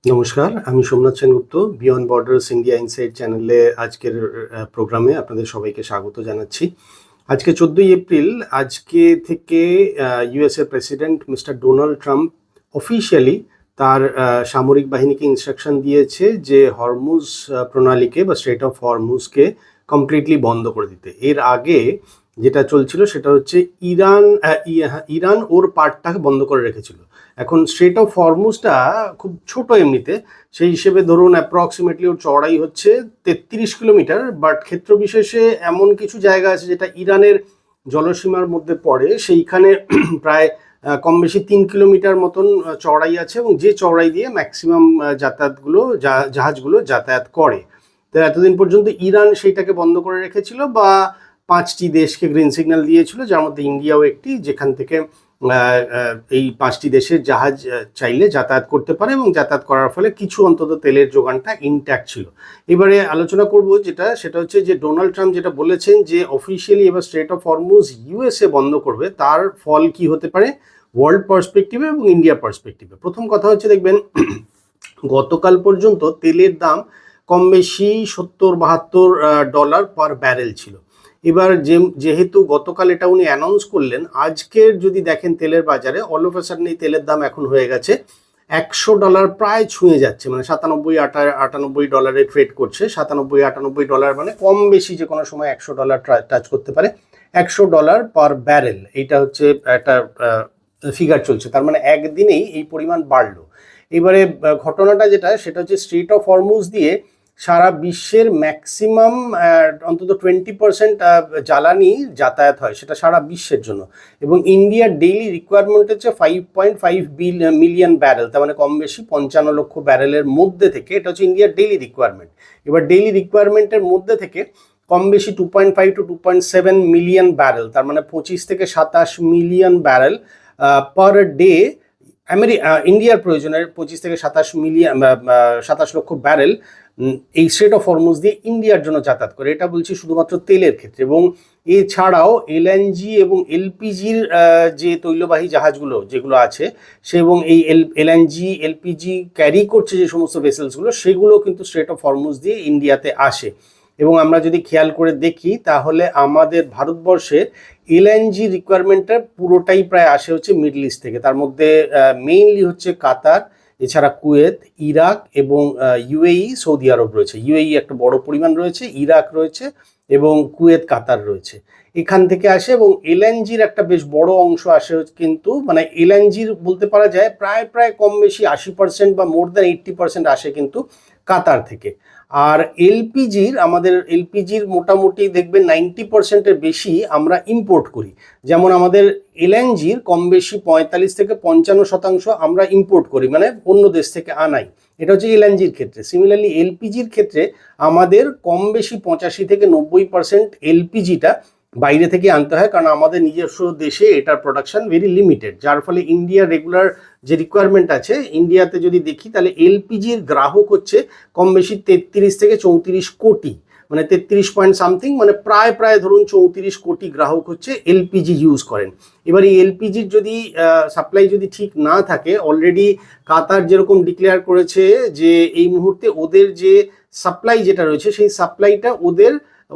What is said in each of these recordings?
নমস্কার, আমি Somnath Sengupta. Beyond borders India insight চ্যানেলে আজকের প্রোগ্রামে আপনাদের সবাইকে স্বাগত জানাচ্ছি। আজকে 14ই এপ্রিল, আজকে থেকে USA president mister Donald Trump officially তার সামরিক বাহিনীকে ইনস্ট্রাকশন দিয়েছে যে হরমুজ প্রণালীকে বা স্ট্রেট অফ হরমুজকে কমপ্লিটলি বন্ধ করে দিতে। এর আগে যেটা চলছিল সেটা হচ্ছে ইরান ওর পার্টটাকে বন্ধ করে রেখেছিল। এখন স্ট্রেট অফ হরমুজটা খুব ছোট এমনিতে, সেই হিসেবে ধরুন অ্যাপ্রক্সিমেটলি ওর চওড়াই হচ্ছে 33 কিলোমিটার, বাট ক্ষেত্র বিশেষে এমন কিছু জায়গা আছে যেটা ইরানের জলসীমার মধ্যে পড়ে, সেইখানে প্রায় কম বেশি 3 কিলোমিটার মতন চওড়াই আছে, এবং যে চওড়াই দিয়ে ম্যাক্সিমাম জাহাজগুলো যাতায়াত করে। তো এতদিন পর্যন্ত ইরান সেইটাকে বন্ধ করে রেখেছিল বা 5টি দেশকে গ্রিন সিগন্যাল দিয়েছিল, যার মধ্যে ইন্ডিয়াও একটি, যেখান থেকে এই 5টি দেশের জাহাজ চাইলে যাতায়াত করতে পারে, এবং যাতায়াত করার ফলে কিছু অন্তত তেলের যোগানটা ইনট্যাক্ট ছিল। এবারে আলোচনা করব সেটা হচ্ছে যে ডোনাল্ড ট্রাম্প যেটা বলেছেন যে অফিসিয়ালি এবার স্ট্রেট অফ হরমুজ ইউএসএ বন্ধ করবে, তার ফল কি হতে পারে ওয়ার্ল্ড পার্সপেক্টিভে এবং ইন্ডিয়া পার্সপেক্টিভে। প্রথম কথা হচ্ছে, দেখবেন গতকাল পর্যন্ত তেলের দাম কম বেশি $70-72 পার ব্যারেল ছিল। এবার যেহেতু গতকাল এটা উনি অ্যানাউন্স করলেন, আজকের যদি দেখেন তেলের বাজারে অল অফ আ সাডেন এই তেলের দাম এখন হয়ে গেছে $100 প্রায় ছুঁয়ে যাচ্ছে, মানে $97-98 ট্রেড করছে। $97-98 মানে কম বেশি যে কোনো সময় $100 টাচ করতে পারে। $100 পার ব্যারেল, এইটা হচ্ছে একটা ফিগার চলছে, তার মানে একদিনেই এই পরিমাণ বাড়লো। এবারে ঘটনাটা সেটা হচ্ছে স্ট্রেট অফ হরমুজ দিয়ে সারা বিশ্বের ম্যাক্সিমাম অন্তত 20% জ্বালানি যাতায়াত হয়, সেটা সারা বিশ্বের জন্য। এবং ইন্ডিয়ার ডেইলি রিকোয়ারমেন্ট হচ্ছে 5.5 মিলিয়ন ব্যারেল, তার মানে কম বেশি 55 লক্ষ ব্যারেলের মধ্যে থেকে, এটা হচ্ছে ইন্ডিয়ার ডেইলি রিকোয়ারমেন্ট। এবার ডেইলি রিকোয়ারমেন্টের মধ্যে থেকে কম বেশি 2.5 to 2.7 মিলিয়ন ব্যারেল, তার মানে 25 থেকে 27 মিলিয়ন ব্যারেল পার ডে ইন্ডিয়ার প্রয়োজনের 25 থেকে 27 লক্ষ ব্যারেল এই স্ট্রেট অফ হরমুজ দিয়ে ইন্ডিয়ার জন্য যাতায়াত করে। এটা বলছি শুধুমাত্র তেলের ক্ষেত্রে। এবং এছাড়াও এলএনজি এবং এলপিজির যে তৈলবাহী জাহাজগুলো যেগুলো আছে, এবং এই এলএনজি এলপিজি ক্যারি করছে যে সমস্ত ভেসেলসগুলো, সেগুলো কিন্তু স্ট্রেট অফ হরমুজ দিয়ে ইন্ডিয়াতে আসে। এবং আমরা যদি খেয়াল করে দেখি, তাহলে আমাদের ভারতবর্ষের এলএনজি রিকোয়ারমেন্টটা পুরোটাই প্রায় আসে হচ্ছে মিডল ইস্ট থেকে। তার মধ্যে মেইনলি হচ্ছে কাতার, এছাড়া কুয়েত, ইরাক এবং ইউএই, সৌদি আরব রয়েছে। ইউএই একটা বড় পরিমাণ রয়েছে, ইরাক রয়েছে এবং কুয়েত, কাতার রয়েছে, এখান থেকে আসে। এবং এলএনজির একটা বেশ বড় অংশ আসে কিন্তু, মানে এলএনজির বলতে পারা যায় প্রায় কম বেশি 80% বা মোর দ্যান 80% আসে কিন্তু কাতার থেকে। আর আমাদের এলপিজির মোটামুটি দেখবেন 90%-এর বেশি আমরা ইম্পোর্ট করি। যেমন আমাদের এলএনজির কম বেশি 45 থেকে 55% আমরা ইম্পোর্ট করি, মানে অন্য দেশ থেকে আনাই। এটা হচ্ছে এলএনজির ক্ষেত্রে। সিমিলারলি এলপিজির ক্ষেত্রে আমাদের কম বেশি 85 থেকে 90% এলপিজিটা বাইরে থেকে আনতে হয়, কারণ আমাদের নিজস্ব দেশে এটার প্রোডাকশন ভেরি লিমিটেড, যার ফলে ইন্ডিয়ার রেগুলার যে রিকোয়ারমেন্ট আছে, ইন্ডিয়াতে যদি দেখি তাহলে এলপিজির গ্রাহক হচ্ছে কম বেশি 33 থেকে 34 কোটি, মানে 33 পয়েন্ট সামথিং, মানে প্রায় ধরুন 34 কোটি গ্রাহক হচ্ছে এলপিজি ইউজ করেন। এবার এই এলপিজির যদি সাপ্লাই যদি ঠিক না থাকে, অলরেডি কাতার যেরকম ডিক্লেয়ার করেছে যে এই মুহূর্তে ওদের যে সাপ্লাই যেটা রয়েছে, সেই সাপ্লাইটা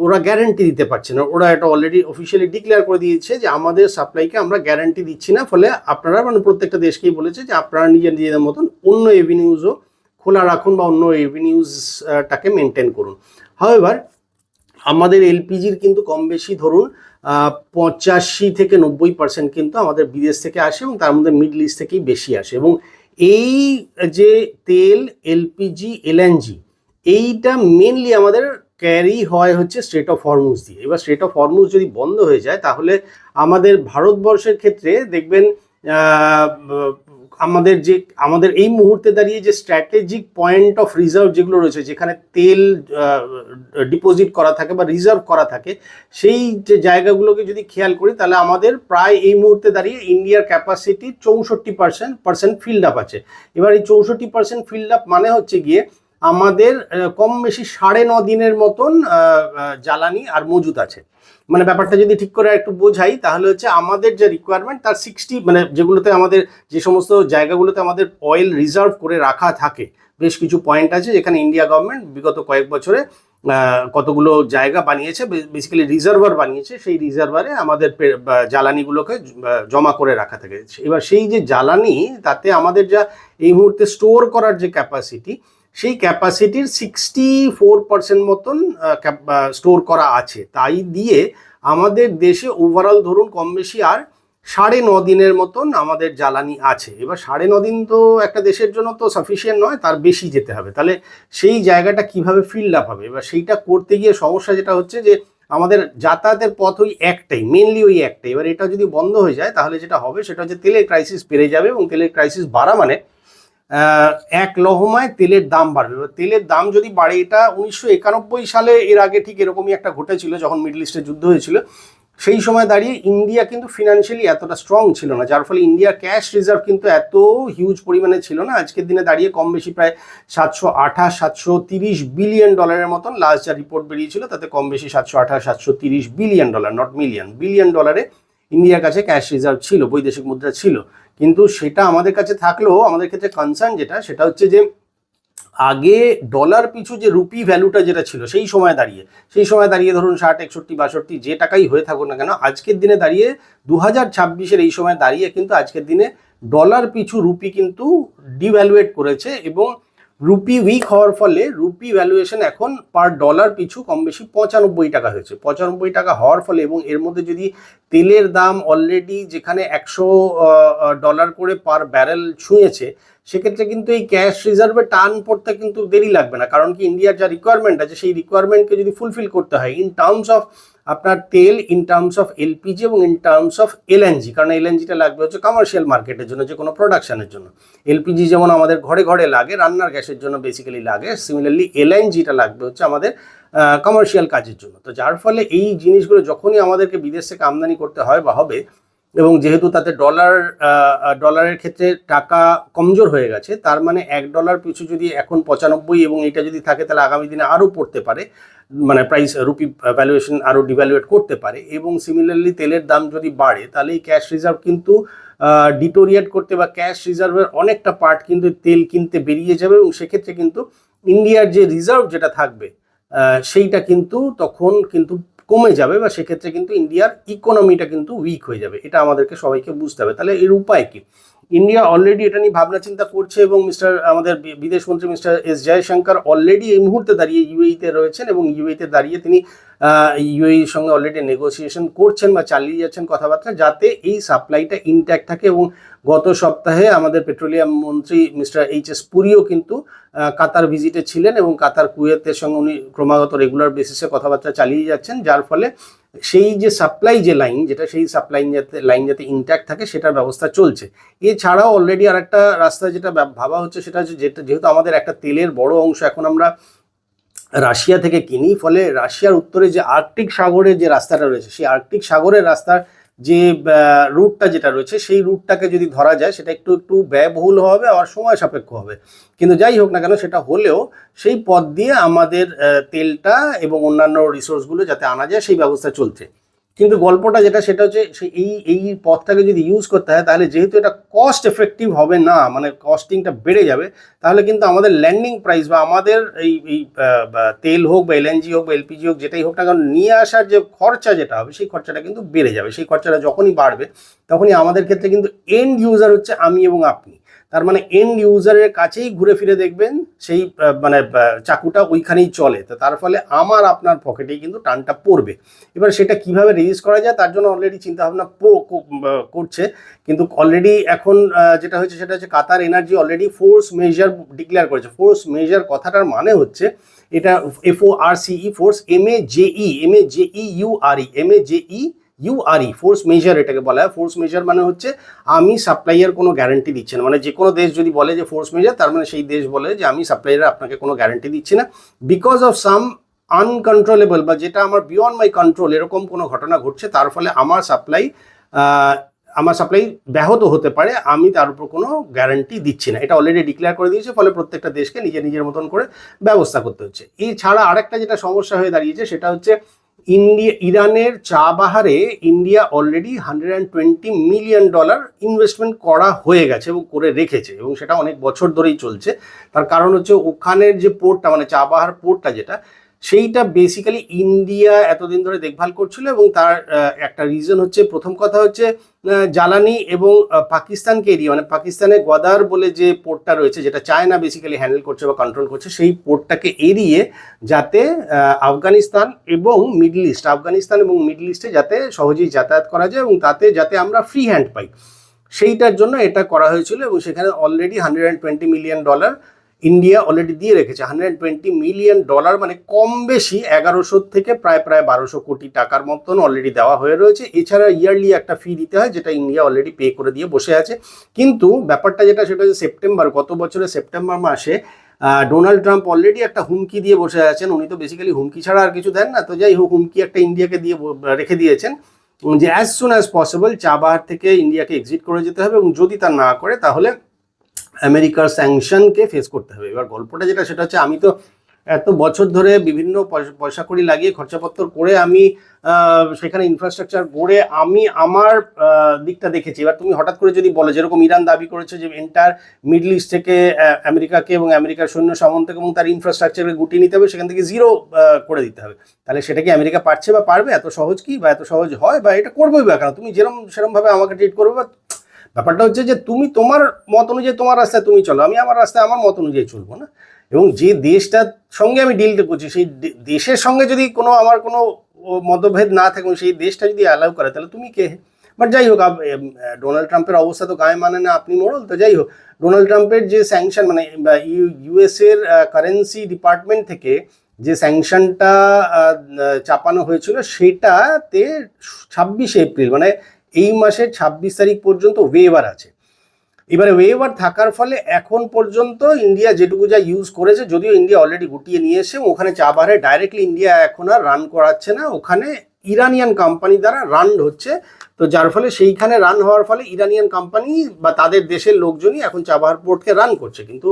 ওরা গ্যারান্টি দিতে পারছে না। ওরা এটা অলরেডি অফিসিয়ালি ডিক্লেয়ার করে দিয়েছে যে আমাদের সাপ্লাইকে আমরা গ্যারান্টি দিচ্ছি না, ফলে আপনারা, মানে প্রত্যেকটা দেশকেই বলেছে যে আপনারা নিজেদের মতন অন্য এভিনিউজও খোলা রাখুন বা অন্য এভিনিউজটাকে মেনটেন করুন। হাওয়েভার আমাদের এলপিজির কিন্তু কম বেশি ধরুন 85 থেকে 90% কিন্তু আমাদের বিদেশ থেকে আসে, এবং তার মধ্যে মিডল ইস্ট থেকেই বেশি আসে। এবং এই যে তেল, এলপিজি, এলএনজি, এইটা মেনলি আমাদের ক্যারি হয় হচ্ছে স্ট্রেট অফ হরমুজ দিয়ে। এবার স্ট্রেট অফ হরমুজ যদি বন্ধ হয়ে যায়, তাহলে আমাদের ভারতবর্ষের ক্ষেত্রে দেখবেন আমাদের এই মুহূর্তে দাঁড়িয়ে যে স্ট্র্যাটেজিক পয়েন্ট অফ রিজার্ভ যেগুলো রয়েছে, যেখানে তেল ডিপোজিট করা থাকে বা রিজার্ভ করা থাকে, সেই যে জায়গাগুলোকে যদি খেয়াল করি, তাহলে আমাদের প্রায় এই মুহূর্তে দাঁড়িয়ে ইন্ডিয়ার ক্যাপাসিটি 64% ফিল্ড আপ আছে। এবার এই 64% ফিল্ড আপ মানে হচ্ছে গিয়ে আমাদের কম বেশি 9.5 দিনের মতন জ্বালানি আর মজুত আছে। মানে ব্যাপারটা যদি ঠিক করে একটু বোঝাই তাহলে হচ্ছে আমাদের যে রিকোয়ারমেন্ট তার 60, মানে যেগুলোতে আমাদের যে সমস্ত জায়গাগুলোতে আমাদের অয়েল রিজার্ভ করে রাখা থাকে, বেশ কিছু পয়েন্ট আছে যেখানে ইন্ডিয়া গভর্নমেন্ট বিগত কয়েক বছরে কতগুলো জায়গা বানিয়েছে, বেসিক্যালি রিজার্ভার বানিয়েছে, সেই রিজার্ভারে আমাদের জ্বালানিগুলোকে জমা করে রাখা থাকে। এবার সেই যে জ্বালানি তাতে আমাদের যা এই মুহূর্তে স্টোর করার যে ক্যাপাসিটি, সেই ক্যাপাসিটির 64% মতন স্টোর করা আছে। তাই দিয়ে আমাদের দেশে ওভারঅল ধরুন কম বেশি আর 9.5 দিনের মতন আমাদের জ্বালানি আছে। এবার 9.5 দিন তো একটা দেশের জন্য তো সাফিসিয়েন্ট নয়, তার বেশি যেতে হবে। তাহলে সেই জায়গাটা কিভাবে ফিল আপ হবে? এবার সেইটা করতে গিয়ে সমস্যা যেটা হচ্ছে যে আমাদের যাতায়াতের পথ ওই একটাই, মেনলি ওই একটাই। এবার এটা যদি বন্ধ হয়ে যায় তাহলে যেটা হবে সেটা হচ্ছে তেলের ক্রাইসিস বেড়ে যাবে, এবং তেলের ক্রাইসিস বাড়া মানে এক লহমায় তেলের দাম বাড়বে। এবার তেলের দাম যদি বাড়ে, এটা 1991 সালে এর আগে ঠিক এরকমই একটা ঘটেছিল যখন মিডল ইস্টে যুদ্ধ হয়েছিল। সেই সময় দাঁড়িয়ে ইন্ডিয়া কিন্তু ফিনান্সিয়ালি এতটা স্ট্রং ছিল না, যার ফলে ইন্ডিয়ার ক্যাশ রিজার্ভ কিন্তু এত হিউজ পরিমাণে ছিল না। আজকের দিনে দাঁড়িয়ে কম বেশি প্রায় 728-730 বিলিয়ন ডলারের মতন লাস্ট যা রিপোর্ট বেরিয়েছিল, তাতে কম বেশি 728-730 billion dollar, not million, billion ডলারে ইন্ডিয়ার কাছে ক্যাশ রিজার্ভ ছিল, বৈদেশিক মুদ্রা ছিল। কিন্তু সেটা আমাদের কাছে থাকলেও আমাদের ক্ষেত্রে কনসার্ন যেটা, সেটা হচ্ছে যে আগে ডলার পিছু যে রুপি ভ্যালুটা যেটা ছিল সেই সময় দাঁড়িয়ে ধরুন 60, 61, 62 যে টাকাই হয়ে থাকুক না কেন, আজকের দিনে দাঁড়িয়ে 2026-এর এই সময় দাঁড়িয়ে কিন্তু আজকের দিনে ডলার পিছু রুপি কিন্তু ডিভ্যালুয়েট করেছে, এবং রুপি উইক হওয়ার ফলে রুপি ভ্যালুয়েশন এখন পার ডলার পিছু কম বেশি 95 টাকা হয়েছে। 95 টাকা হওয়ার ফলে, এবং এর মধ্যে যদি তেলের দাম অলরেডি যেখানে $100 করে পার ব্যারেল ছুঁয়েছে, সেক্ষেত্রে কিন্তু এই ক্যাশ রিজার্ভে টান পড়তে কিন্তু দেরি লাগবে না। কারণ কি, ইন্ডিয়ার যা রিকোয়ারমেন্ট আছে সেই রিকোয়ারমেন্টকে যদি ফুলফিল করতে হয় ইন টার্মস অফ আপনার তেল, ইন টার্মস অফ এলপিজি এবং ইন টার্মস অফ এলএনজি, কারণ এলএনজিটা লাগবে হচ্ছে কমার্শিয়াল মার্কেটের জন্য, যে কোনো প্রোডাকশনের জন্য। এলপিজি যেমন আমাদের ঘরে ঘরে লাগে, রান্নার গ্যাসের জন্য বেসিক্যালি লাগে, সিমিলারলি এলএনজিটা লাগবে হচ্ছে আমাদের কমার্শিয়াল কাজের জন্য। তো যার ফলে এই জিনিসগুলো যখনই আমাদেরকে বিদেশ থেকে আমদানি করতে হয় বা হবে, এবং যেহেতু তাতে ডলারের ক্ষেত্রে টাকা কমজোর হয়ে গেছে, তার মানে $1 পিছু যদি এখন 95 এবং এটা যদি থাকে, তাহলে আগামী দিনে আরও পড়তে পারে, মানে প্রাইস রুপি ভ্যালুয়েশন আরও ডিভ্যালুয়েট করতে পারে। এবং সিমিলারলি তেলের দাম যদি বাড়ে, তাহলে এই ক্যাশ রিজার্ভ কিন্তু ডিটোরিয়েট করতে, বা ক্যাশ রিজার্ভের অনেকটা পার্ট কিন্তু তেল কিনতে বেরিয়ে যাবে, এবং সেক্ষেত্রে কিন্তু ইন্ডিয়ার যে রিজার্ভ যেটা থাকবে সেইটা কিন্তু তখন কিন্তু কমে যাবে, বা সেক্ষেত্রে কিন্তু ইন্ডিয়ার ইকোনমিটা কিন্তু উইক হয়ে যাবে। এটা আমাদেরকে সবাইকে বুঝতে হবে। তাহলে এর উপায় কি? ইন্ডিয়া অলরেডি এটা নিয়ে ভাবনা চিন্তা করছে, এবং আমাদের বিদেশমন্ত্রী মিস্টার এস জয়শঙ্কর অলরেডি এই মুহূর্তে দাঁড়িয়ে ইউএইতে রয়েছেন, এবং ইউএইতে দাঁড়িয়ে তিনি ইউএইর সঙ্গে অলরেডি নেগোসিয়েশন করছেন বা চালিয়ে যাচ্ছেন কথাবার্তা, যাতে এই সাপ্লাইটা ইনট্যাক্ট থাকে। এবং গত সপ্তাহে আমাদের পেট্রোলিয়াম মন্ত্রী মিস্টার এইচ.এস. পুরীও কিন্তু কাতার ভিজিটে ছিলেন, এবং কাতার কুয়েতের সঙ্গে উনি ক্রমাগত রেগুলার বেসিসে কথাবার্তা চালিয়ে যাচ্ছেন, যার ফলে সেই যে সাপ্লাই যে লাইন, যেটা সেই সাপ্লাই যাতে ইনট্যাক্ট থাকে সেটার ব্যবস্থা চলছে। এছাড়াও অলরেডি আর একটা রাস্তা যেটা ভাবা হচ্ছে, সেটা হচ্ছে যেহেতু আমাদের একটা তেলের বড় অংশ এখন আমরা রাশিয়া থেকে কিনি, ফলে রাশিয়ার উত্তরে যে আর্কটিক সাগরের যে রাস্তাটা রয়েছে, সেই আর্কটিক সাগরের রাস্তার যে রুটটা যেটা রয়েছে, সেই রুটটাকে যদি ধরা যায়, সেটা একটু ব্যয়বহুল হবে আর সময় সাপেক্ষ হবে। কিন্তু যাই হোক না কেন, সেটা হলেও সেই পথ দিয়ে আমাদের তেলটা এবং অন্যান্য রিসোর্সগুলো যাতে আনা যায় সেই ব্যবস্থা চলছে। কিন্তু গল্পটা যেটা, সেটা হচ্ছে এই পথটাকে যদি ইউজ করতে হয়, তাহলে যেহেতু এটা কস্ট এফেক্টিভ হবে না, মানে কস্টিংটা বেড়ে যাবে, তাহলে কিন্তু আমাদের ল্যান্ডিং প্রাইস বা আমাদের এই তেল হোক বা এলএনজি হোক বা এলপিজি হোক, যেটাই হোক না কারণ, নিয়ে আসার যে খরচা যেটা হবে, সেই খরচাটা কিন্তু বেড়ে যাবে। সেই খরচাটা যখনই বাড়বে, তখনই আমাদের ক্ষেত্রে কিন্তু এন্ড ইউজার হচ্ছে আমি এবং আপনি। তার মানে এন্ড ইউজারের কাছেই ঘুরে ফিরে দেখবেন সেই মানে চাকুটা ওইখানেই চলে। তো তার ফলে আমার আপনার পকেটেই কিন্তু টানটা পড়বে। এবার সেটা কিভাবে রেজিস করা যায়, তার জন্য অলরেডি চিন্তাভাবনা করছে। কিন্তু অলরেডি এখন যেটা হচ্ছে, সেটা হচ্ছে Qatar energy already force majeure declare করেছে। ফোর্স মেজার কথাটার মানে হচ্ছে, এটা FORCE, force MAJEURE, force majeure এটাকে বলা হয়। ফোর্স মেজার মানে হচ্ছে আমি সাপ্লাইয়ের কোনো গ্যারান্টি দিচ্ছি না। মানে যে কোনো দেশ যদি বলে যে ফোর্স মেজার, তার মানে সেই দেশ বলে যে আমি সাপ্লাইয়ার আপনাকে কোনো গ্যারান্টি দিচ্ছি না, বিকজ অফ সাম আনকন্ট্রোলেবল, বা যেটা আমার বিয়ন্ড মাই কন্ট্রোল, এরকম কোনো ঘটনা ঘটছে, তার ফলে আমার সাপ্লাই আমার সাপ্লাই ব্যাহত হতে পারে, আমি তার উপর কোনো গ্যারান্টি দিচ্ছি না। এটা অলরেডি ডিক্লেয়ার করে দিয়েছে, ফলে প্রত্যেকটা দেশকে নিজের নিজের মতন করে ব্যবস্থা করতে হচ্ছে। এছাড়া আরেকটা যেটা সমস্যা হয়ে দাঁড়িয়েছে সেটা হচ্ছে ইরানের চাবাহারে ইন্ডিয়া অলরেডি $120 মিলিয়ন ইনভেস্টমেন্ট করা হয়ে গেছে এবং করে রেখেছে, এবং সেটা অনেক বছর ধরেই চলছে। তার কারণ হচ্ছে ওখানের যে পোর্টটা, মানে চাবাহার পোর্টটা যেটা, সেইটা বেসিক্যালি ইন্ডিয়া এতদিন ধরে দেখভাল করছিল, এবং তার একটা রিজন হচ্ছে, প্রথম কথা হচ্ছে জ্বালানি এবং পাকিস্তানকে এরিয়ে, মানে পাকিস্তানের গদার বলে যে পোর্টটা রয়েছে, যেটা চায়না বেসিক্যালি হ্যান্ডেল করছে বা কন্ট্রোল করছে, সেই পোর্টটাকে এড়িয়ে যাতে আফগানিস্তান এবং মিডল ইস্টে যাতে সহজেই যাতায়াত করা যায় এবং তাতে যাতে আমরা ফ্রি হ্যান্ড পাই, সেইটার জন্য এটা করা হয়েছিল। এবং সেখানে অলরেডি $120 মিলিয়ন ইন্ডিয়া অলরেডি দিয়ে রেখেছে। $120 মিলিয়ন মানে কম বেশি 1100 থেকে প্রায় 1200 কোটি টাকার মতন অলরেডি দেওয়া হয়ে রয়েছে। এছাড়া ইয়ারলি একটা ফি দিতে হয়, যেটা ইন্ডিয়া অলরেডি পে করে দিয়ে বসে আছে। কিন্তু ব্যাপারটা যেটা, সেটা হচ্ছে গত বছরের সেপ্টেম্বর মাসে ডোনাল্ড ট্রাম্প অলরেডি একটা হুমকি দিয়ে বসে আছেন। উনি তো বেসিক্যালি হুমকি ছাড়া আর কিছু দেন না, তো যাই হোক, হুমকি একটা ইন্ডিয়াকে দিয়ে রেখে দিয়েছেন যে as soon as possible Chabahar থেকে ইন্ডিয়াকে এক্সিট করে যেতে হবে, এবং যদি তা না করে তাহলে আমেরিকার স্যাংশনকে ফেস করতে হবে। এবার গল্পটা যেটা, সেটা হচ্ছে, আমি তো এত বছর ধরে বিভিন্ন পয়সা কড়ি লাগিয়ে খরচাপত্র করে আমি সেখানে ইনফ্রাস্ট্রাকচার গড়ে আমি আমার দিকটা দেখেছি। এবার তুমি হঠাৎ করে যদি বলো, যেরকম ইরান দাবি করেছে যে এন্টায়ার মিডল ইস্ট থেকে আমেরিকাকে এবং আমেরিকার সৈন্য সামন্তকে এবং তার ইনফ্রাস্ট্রাকচারকে গুটিয়ে নিতে হবে, সেখান থেকে জিরো করে দিতে হবে, তাহলে সেটা কি আমেরিকা পারছে বা পারবে? এত সহজ কি, বা এত সহজ হয়, বা এটা করবোই বা কেন? তুমি সেরকমভাবে আমাকে ট্রিট করবে, বা ব্যাপারটা হচ্ছে যে তুমি তোমার মত অনুযায়ী তোমার রাস্তায় তুমি চলো, আমি আমার রাস্তায় আমার মত অনুযায়ী চলবো না। এবং যে দেশটার সঙ্গে আমি ডিলটা করছি, সেই দেশের সঙ্গে যদি আমার কোনো মতভেদ না থাকে, সেই দেশটা যদি অ্যালাউ করে, তাহলে তুমি কে? বাট যাই হোক, ডোনাল্ড ট্রাম্পের অবস্থা তো গায়ে মানে না, আপনি মোড়ল। তো যাই হোক, ডোনাল্ড ট্রাম্পের যে স্যাংশন, মানে ইউএসের কারেন্সি ডিপার্টমেন্ট থেকে যে স্যাংশনটা চাপানো হয়েছিল, সেটাতে 26 এপ্রিল, মানে এই মাসের 26 তারিখ পর্যন্ত ওয়েভার আছে। এবারে ওয়েভার থাকার ফলে এখন পর্যন্ত ইন্ডিয়া যেটুকু যা ইউজ করেছে, যদিও ইন্ডিয়া অলরেডি গুটিয়ে নিয়ে এসে ওখানে চাবাহারে ডাইরেক্টলি ইন্ডিয়া এখন আর রান করাচ্ছে না, ওখানে ইরানিয়ান কোম্পানি দ্বারা রান হচ্ছে। তো যার ফলে সেইখানে রান হওয়ার ফলে ইরানিয়ান কোম্পানি বা তাদের দেশের লোকজনই এখন চাবাহার পোর্টকে রান করছে। কিন্তু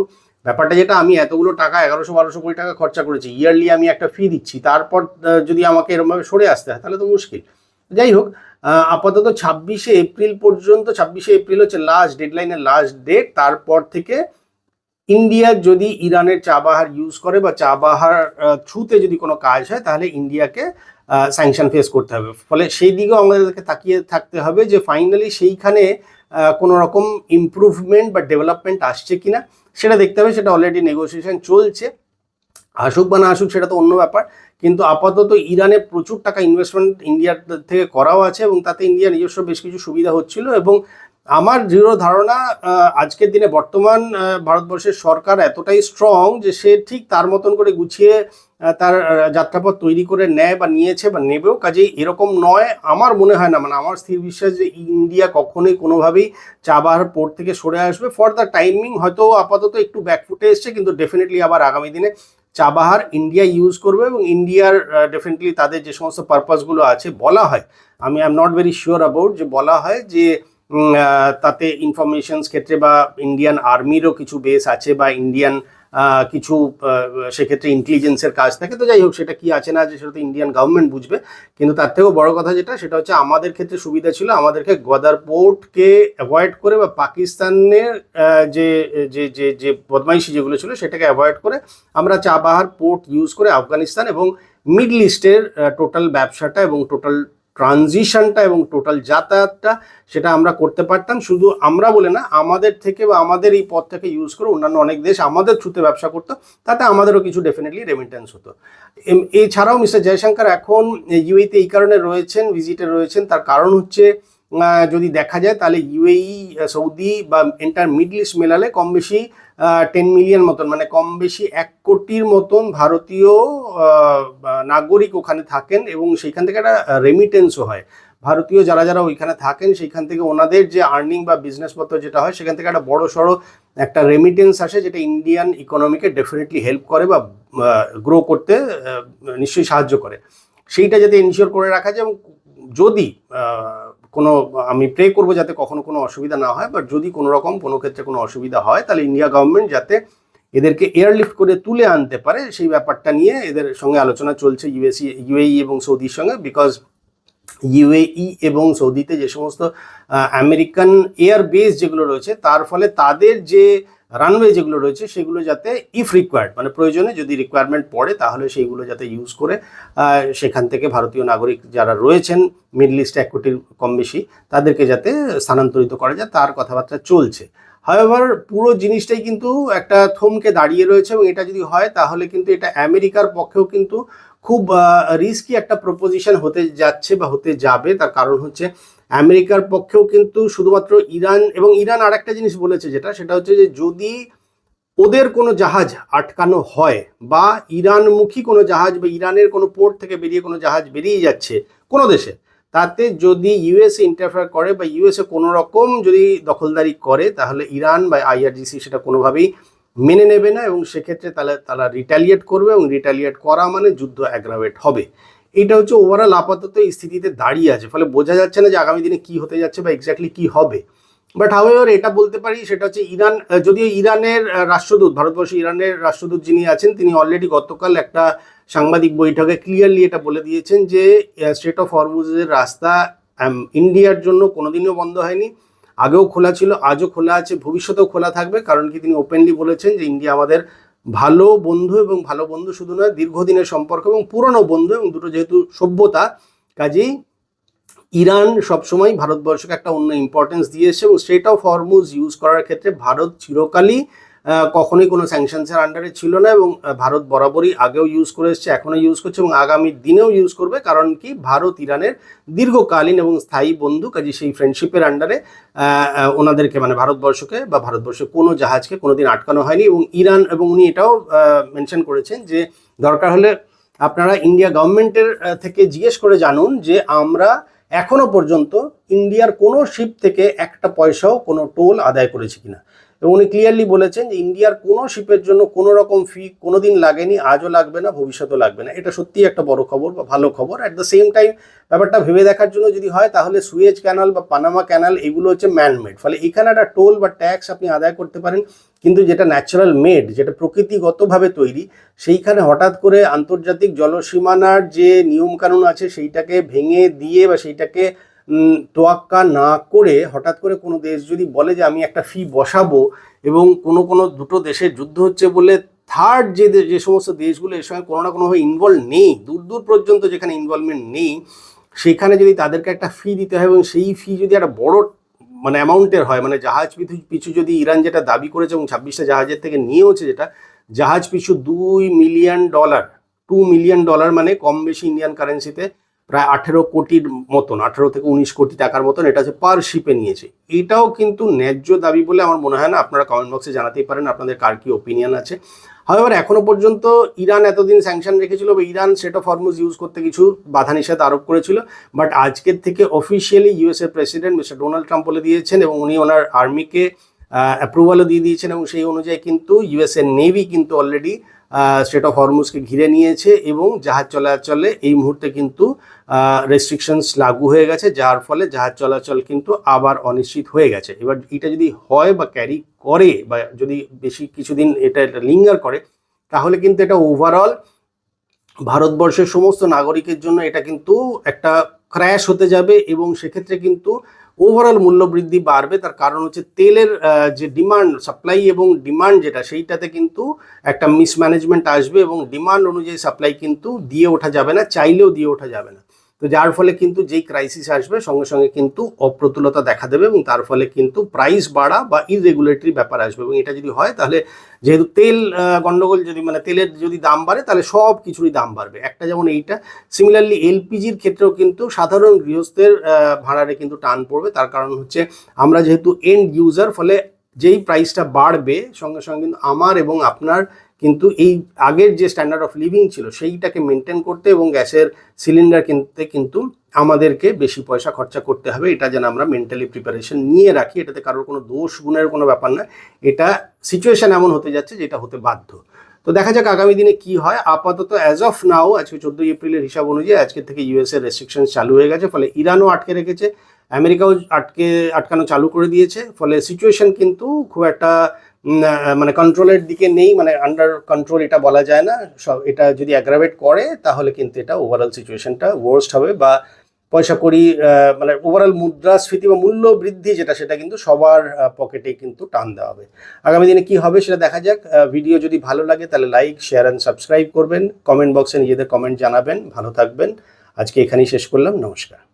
ব্যাপারটা যেটা, আমি এতগুলো টাকা 1100-1200 কোটি টাকা খরচা করেছি, ইয়ারলি আমি একটা ফি দিচ্ছি, তারপর যদি আমাকে এরকমভাবে সরে আসতে হয়, তাহলে তো মুশকিল। যাই হোক, আপাতত 26 এপ্রিল পর্যন্ত, 26 এপ্রিল হচ্ছে লাস্ট ডেডলাইনের লাস্ট ডেট। তারপর থেকে ইন্ডিয়া যদি ইরানের চাবাহার ইউজ করে বা চাবাহার থ্রুতে যদি কোনো কাজ হয়, তাহলে ইন্ডিয়াকে স্যাংশন ফেস করতে হবে। ফলে সেই দিকেও আমাদেরকে তাকিয়ে থাকতে হবে যে ফাইনালি সেইখানে কোনো রকম ইমপ্রুভমেন্ট বা ডেভেলপমেন্ট আসছে কিনা, সেটা দেখতে হবে। সেটা অলরেডি নেগোসিয়েশন চলছে, আসুক বা না আসুক সেটা তো অন্য ব্যাপার। কিন্তু আপাতত ইরানে প্রচুর টাকা ইনভেস্টমেন্ট ইন্ডিয়ার থেকে করাও আছে, এবং তাতে ইন্ডিয়ার নিজস্ব বেশ কিছু সুবিধা হচ্ছিল। এবং আমার দৃঢ় ধারণা, আজকের দিনে বর্তমান ভারতবর্ষের সরকার এতটাই স্ট্রং যে সে ঠিক তার মতন করে গুছিয়ে তার যাত্রাপথ তৈরি করে নেয় বা নিয়েছে বা নেবেও। কাজেই এরকম নয়, আমার মনে হয় না, মানে আমার স্থির বিশ্বাস যে ইন্ডিয়া কখনোই কোনোভাবেই চাবাহার পোর্ট থেকে সরে আসবে। ফর দ্য টাইমিং হয়তো আপাতত একটু ব্যাকফুটে এসছে, কিন্তু ডেফিনেটলি আবার আগামী দিনে চাবাহার ইন্ডিয়া ইউজ করবে, এবং ইন্ডিয়ার ডেফিনেটলি তাদের যে সমস্ত পারপাসগুলো আছে, বলা হয়, আমি I am not very sure about, যে বলা হয় যে তাতে ইনফরমেশনস ক্ষেত্রে বা ইন্ডিয়ান আর্মিরও কিছু বেস আছে, বা ইন্ডিয়ান কিছু সেক্ষেত্রে ইন্টেলিজেন্সের কাজ থাকে। তো যাই হোক, সেটা কি আছে না আছে সেটা তো ইন্ডিয়ান গভর্নমেন্ট বুঝবে। কিন্তু তার থেকেও বড় কথা যেটা, সেটা হচ্ছে আমাদের ক্ষেত্রে সুবিধা ছিল, আমাদেরকে গদার পোর্টকে অ্যাভয়েড করে বা পাকিস্তানের যে যে যে যে বদমাইশি যেগুলো ছিল সেটাকে অ্যাভয়েড করে আমরা চাবাহার পোর্ট ইউজ করে আফগানিস্তান এবং মিডল ইস্টের টোটাল ব্যবসাটা এবং টোটাল ট্রানজিশনটা এবং টোটাল যাতায়াতটা সেটা আমরা করতে পারতাম। শুধু আমরা বলে না, আমাদের থেকে বা আমাদের এই পথটাকে ইউজ করে অন্যান্য অনেক দেশ আমাদের থ্রুতে ব্যবসা করতো, তাতে আমাদেরও কিছু ডেফিনেটলি রেমিটেন্স হতো। এছাড়াও মিস্টার জয়শঙ্কর এখন ইউএইতে এই কারণে রয়েছেন, ভিজিটে রয়েছেন, তার কারণ হচ্ছে যদি দেখা যায় তাহলে ইউএই, সৌদি বা এন্টায়ার মিডল ইস্ট মেলালে কম বেশি 10 মিলিয়ন মতন, মানে কম বেশি 1 কোটির মতন ভারতীয় নাগরিক ওখানে থাকেন, এবং সেইখান থেকে একটা রেমিটেন্সও হয়। ভারতীয় যারা যারা ওইখানে থাকেন সেইখান থেকে ওনাদের যে আর্নিং বা বিজনেসপত্র যেটা হয়, সেখান থেকে একটা বড় সড়ো একটা রেমিটেন্স আসে, যেটা ইন্ডিয়ান ইকোনমিকে ডেফিনেটলি হেল্প করে বা গ্রো করতে নিশ্চয়ই সাহায্য করে। সেইটা যাতে এনশিওর করে রাখা যায়, এবং যদি কোনো আমি প্রে করবো যাতে কখনো কোনো অসুবিধা না হয়, বাট যদি কোনো রকম কোনো ক্ষেত্রে কোনো অসুবিধা হয় তাহলে ইন্ডিয়া গভর্নমেন্ট যাতে এদেরকে এয়ারলিফট করে তুলে আনতে পারে সেই ব্যাপারটা নিয়ে এদের সঙ্গে আলোচনা চলছে ইউএই এবং সৌদির সঙ্গে। বিকজ ইউএই এবং সৌদিতে যে সমস্ত আমেরিকান এয়ার বেস যেগুলো রয়েছে তার ফলে তাদের যে রানওয়ে যেগুলো রয়েছে সেগুলো যাতে ইফ রিকোয়ার্ড মানে প্রয়োজনে যদি রিকোয়ারমেন্ট পড়ে তাহলে সেইগুলো যাতে ইউজ করে সেখান থেকে ভারতীয় নাগরিক যারা রয়েছেন মিডল ইস্টে 1 কোটির কম বেশি তাদেরকে যাতে স্থানান্তরিত করা যায় তার কথাবার্তা চলছে। হাওয়েভার পুরো জিনিসটাই কিন্তু একটা থমকে দাঁড়িয়ে রয়েছে এবং এটা যদি হয় তাহলে কিন্তু এটা আমেরিকার পক্ষেও কিন্তু খুব রিস্কি একটা প্রপোজিশন হতে যাচ্ছে বা হতে যাবে। তার কারণ হচ্ছে আমেরিকার পক্ষেও কিন্তু শুধুমাত্র ইরান এবং ইরান আর একটা জিনিস বলেছে সেটা হচ্ছে যে যদি ওদের কোনো জাহাজ আটকানো হয় বা ইরানমুখী কোনো জাহাজ বা ইরানের কোনো পোর্ট থেকে বেরিয়ে কোনো জাহাজ বেরিয়ে যাচ্ছে কোনো দেশে, তাতে যদি ইউএসএ ইন্টারফেয়ার করে বা ইউএসএ কোনো রকম যদি দখলদারি করে তাহলে ইরান বা আইআরজিসি সেটা কোনোভাবেই মেনে নেবে না এবং সেক্ষেত্রে তারা রিটালিয়েট করবে এবং রিটালিয়েট করা মানে যুদ্ধ অ্যাগ্রাভেট হবে। এটা হচ্ছে ওভারঅল আপাতত এই স্থিতিতে দাঁড়িয়ে আছে, ফলে বোঝা যাচ্ছে না যে আগামী দিনে কি হতে যাচ্ছে বা এক্স্যাক্টলি কি হবে। বাট হাওয়েভার এটা বলতে পারি সেটা হচ্ছে ইরান, যদিও ইরানের রাষ্ট্রদূত ভারতবর্ষে ইরানের রাষ্ট্রদূত যিনি আছেন তিনি অলরেডি গতকাল একটা সাংবাদিক বৈঠকে ক্লিয়ারলি এটা বলে দিয়েছেন যে স্ট্রেট অফ হরমুজের রাস্তা ইন্ডিয়ার জন্য কোনোদিনও বন্ধ হয়নি, আগেও খোলা ছিল, আজও খোলা আছে, ভবিষ্যতেও খোলা থাকবে। কারণ কি তিনি ওপেনলি বলেছেন যে ইন্ডিয়া আমাদের ভালো বন্ধু এবং ভালো বন্ধু শুধু নয় দীর্ঘদিনের সম্পর্ক এবং পুরনো বন্ধু, এবং দুটো যেহেতু সভ্যতা কাজেই ইরান সবসময় ভারতবর্ষকে একটা অন্য ইম্পর্টেন্স দিয়েছে এবং স্ট্রেট অফ হরমুজ ইউজ করার ক্ষেত্রে ভারত চিরকালই কখনোই কোনো স্যাংশনসের আন্ডারে ছিল না এবং ভারত বরাবরই আগেও ইউজ করে এসছে, এখনও ইউজ করছে এবং আগামী দিনেও ইউজ করবে। কারণ কি ভারত ইরানের দীর্ঘকালীন এবং স্থায়ী বন্ধু, কাজে সেই ফ্রেন্ডশিপের আন্ডারে ওনাদেরকে মানে ভারতবর্ষকে বা ভারতবর্ষের কোনো জাহাজকে কোনোদিন আটকানো হয়নি। এবং ইরান এবং উনি এটাও মেনশন করেছেন যে দরকার হলে আপনারা ইন্ডিয়া গভর্নমেন্টের থেকে জিজ্ঞেস করে জানুন যে আমরা এখনো পর্যন্ত ইন্ডিয়ার কোনো শিপ থেকে একটা পয়সাও কোনো টোল আদায় করেছি কিনা। এবং উনি ক্লিয়ারলি বলেছেন যে ইন্ডিয়ার কোনো শিপের জন্য কোনো রকম ফি কোনোদিন লাগেনি, আজও লাগবে না, ভবিষ্যতেও লাগবে না। এটা সত্যিই একটা বড় খবর বা ভালো খবর। অ্যাট দ্য সেম টাইম ব্যাপারটা ভেবে দেখার জন্য যদি হয় তাহলে সুয়েজ ক্যানাল বা পানামা ক্যানাল এগুলো হচ্ছে ম্যানমেড, ফলে এখানে একটা টোল বা ট্যাক্স আপনি আদায় করতে পারেন, কিন্তু যেটা ন্যাচারাল মেড যেটা প্রকৃতিগতভাবে তৈরি সেইখানে হঠাৎ করে আন্তর্জাতিক জলসীমানার যে নিয়মকানুন আছে সেইটাকে ভেঙে দিয়ে বা সেইটাকে তোয়াক্কা না করে হঠাৎ করে কোনো দেশ যদি বলে যে আমি একটা ফি বসাবো এবং কোনো দুটো দেশের যুদ্ধ হচ্ছে বলে থার্ড যে সমস্ত দেশগুলো এর সঙ্গে কোনো না কোনোভাবে ইনভলভ নেই, দূর পর্যন্ত যেখানে ইনভলভমেন্ট নেই সেখানে যদি তাদেরকে একটা ফি দিতে হয় এবং সেই ফি যদি একটা বড় মানে অ্যামাউন্টের হয়, মানে জাহাজ পিছু যদি ইরান যেটা দাবি করেছে এবং 26টা জাহাজের থেকে নিয়েওছে যেটা জাহাজ পিছু $2 মিলিয়ন, $2 মিলিয়ন মানে কম বেশি ইন্ডিয়ান কারেন্সিতে প্রায় 18 কোটির মতন, 18 থেকে 19 কোটি টাকার মতন এটা হচ্ছে পার শিপে নিয়েছে। এটাও কিন্তু ন্যায্য দাবি বলে আমার মনে হয় না। আপনারা কমেন্ট বক্সে জানাতেই পারেন আপনাদের কার কি ওপিনিয়ন আছে। হাওয়েভার এখনো পর্যন্ত ইরান এতদিন স্যাংশন রেখেছিল বা Iran strait of Hormuz use করতে কিছু বাধা নিষেধ আরোপ করেছিল, বাট আজকের থেকে অফিসিয়ালি ইউএস এর প্রেসিডেন্ট মিস্টার ডোনাল্ড ট্রাম্প বলে দিয়েছেন এবং উনি ওনার আর্মিকে অ্যাপ্রুভালও দিয়ে দিয়েছেন এবং সেই অনুযায়ী কিন্তু ইউএস এর নেভি কিন্তু অলরেডি স্ট্রেট অফ হরমুজকে ঘিরে নিয়েছে এবং জাহাজ চলাচলে এই মুহূর্তে কিন্তু রেস্ট্রিকশনস লাগু হয়ে গেছে, যার ফলে জাহাজ চলাচল কিন্তু আবার অনিশ্চিত হয়ে গেছে। এবার এটা যদি হয় বা ক্যারি করে বা যদি বেশি কিছুদিন এটা লিঙ্গার করে তাহলে কিন্তু এটা ওভারঅল ভারতবর্ষের সমস্ত নাগরিকের জন্য এটা কিন্তু একটা ক্র্যাশ হতে যাবে এবং সেক্ষেত্রে কিন্তু ওভারঅল মূল্য বৃদ্ধি বাড়বে। তার কারণ হচ্ছে তেলের যে ডিমান্ড, সাপ্লাই এবং ডিমান্ড যেটা সেইটাতে কিন্তু একটা মিসম্যানেজমেন্ট আসবে এবং ডিমান্ড অনুযায়ী সাপ্লাই কিন্তু দিয়ে ওঠা যাবে না, চাইলেও দিয়ে ওঠা যাবে না। তো যার ফলে কিন্তু যেই ক্রাইসিস আসবে সঙ্গে সঙ্গে কিন্তু অপ্রতুলতা দেখা দেবে এবং তার ফলে কিন্তু প্রাইস বাড়া বা ইররেগুলেটরি ব্যাপার আসবে। এবং এটা যদি হয় তাহলে যেহেতু তেল গন্ডগোল যদি মানে তেলের যদি দাম বাড়ে তাহলে সব কিছুরই দাম বাড়বে, একটা যেমন এইটা। সিমিলারলি এলপিজির ক্ষেত্রেও কিন্তু সাধারণ গৃহস্থের ভাড়ারে কিন্তু টান পড়বে। তার কারণ হচ্ছে আমরা যেহেতু এন্ড ইউজার, ফলে যেই প্রাইসটা বাড়বে সঙ্গে সঙ্গে কিন্তু আমার এবং আপনার কিন্তু এই আগের যে স্ট্যান্ডার্ড অফ লিভিং ছিল সেইটাকে মেনটেন করতে এবং গ্যাসের সিলিন্ডার কিনতে কিন্তু আমাদেরকে বেশি পয়সা খরচা করতে হবে। এটা যেন আমরা মেন্টালি প্রিপারেশন নিয়ে রাখি, এটাতে কারোর কোনো দোষ গুণের কোনো ব্যাপার না, এটা সিচুয়েশন এমন হতে যাচ্ছে যেটা হতে বাধ্য। তো দেখা যাক আগামী দিনে কি হয়। আপাতত অ্যাজ অফ নাও আজকে 14 এপ্রিলের হিসাব অনুযায়ী আজকে থেকে ইউএস এর রেস্ট্রিকশন চালু হয়ে গেছে, ফলে ইরানও আটকে রেখেছে, আমেরিকাও আটকানো চালু করে দিয়েছে। ফলে সিচুয়েশন কিন্তু খুব একটা মানে কন্ট্রোলের দিকে নেই, মানে আন্ডার কন্ট্রোল এটা বলা যায় না। সব এটা যদি অ্যাগ্রাভেট করে তাহলে কিন্তু এটা ওভারঅল সিচুয়েশনটা ওয়ার্স্ট হবে, বা পয়সা কড়ি মানে ওভারঅল মুদ্রাস্ফীতি বা মূল্য বৃদ্ধি যেটা, সেটা কিন্তু সবার পকেটে কিন্তু টান দেওয়া হবে। আগামী দিনে কি হবে সেটা দেখা যাক। ভিডিও যদি ভালো লাগে তাহলে লাইক, শেয়ার অ্যান্ড সাবস্ক্রাইব করবেন। কমেন্ট বক্সে নিজেদের কমেন্ট জানাবেন। ভালো থাকবেন। আজকে এখানেই শেষ করলাম। নমস্কার।